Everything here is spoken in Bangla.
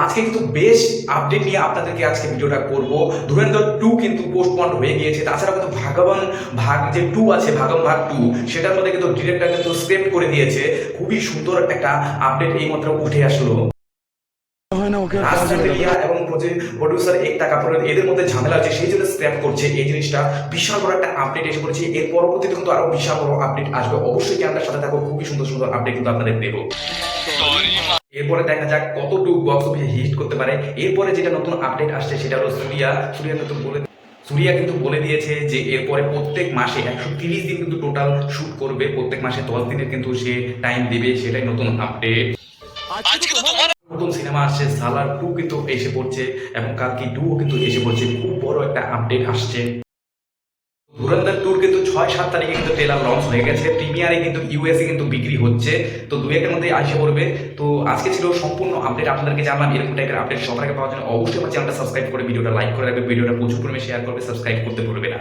আজকে কিন্তু বেশ আপডেট নিয়ে আপনাদেরকে আজকে ভিডিওটা করব। ধুরন্ধর 2 কিন্তু পোস্টপন্ড হয়ে গিয়েছে। তাছাড়া কিন্তু ভাগবান ভাগ যে 2 আছে, ভাগবান ভাগ 2, সেটার মধ্যে কিন্তু ডিরেক্টর কিন্তু স্ক্রিপ্ট করে দিয়েছে। খুবই সুন্দর একটা আপডেট এই মাত্র উঠে আসলো। এবং প্রডিউসার একতা কাপুর এদের মধ্যে ঝামেলা আছে, সেই জন্য স্ক্র্যাপ করছে। এই জিনিসটা বিশাল বড় একটা আপডেট এসে পড়েছে। এর পরবর্তীতে কিন্তু আরো বিশাল বড় আপডেট আসবে। অবশ্যই চ্যানেলটার সাথে থাকো, খুবই সুন্দর সুন্দর আপডেট কিন্তু আপনাদের দেবো। এরপরে দেখা যাক কতটুকু বক্স অফিসে হিট করতে পারে। এরপরে যেটা নতুন আপডেট আসছে সেটা হলো সুরিয়া কিন্তু বলে দিয়েছে যে এরপরে প্রত্যেক মাসে 130 দিন কিন্তু টোটাল শুট করবে। প্রত্যেক মাসে 10 দিনের কিন্তু সে টাইম দেবে, সেটাই নতুন আপডেট। নতুন সিনেমা আসছে, সালার 2 কিন্তু এসে পড়ছে এবং কালকি 2 কিন্তু এসে পড়ছে। খুব বড় একটা আপডেট আসছে। ধুরন্ধর 2 কিন্তু 6-7 তারিখে কিন্তু ট্রেলার লঞ্চ হয়ে গেছে। প্রিমিয়ারে কিন্তু ইউএসএ কিন্তু বিক্রি হচ্ছে, তো 2-1 এর মধ্যে আসে পড়বে। তো আজকে ছিল সম্পূর্ণ আপডেট, আপনাদেরকে জানলাম। এরকম টাইপের আপডেট সবার আগে পাওয়ার জন্য অবশ্যই আমার চ্যানেলটা সাবস্ক্রাইব করে ভিডিওটা লাইক করে রাখবে, ভিডিওটা প্রচুর পরিমাণে শেয়ার করবে, সাবস্ক্রাইব করতে ভুলবে না।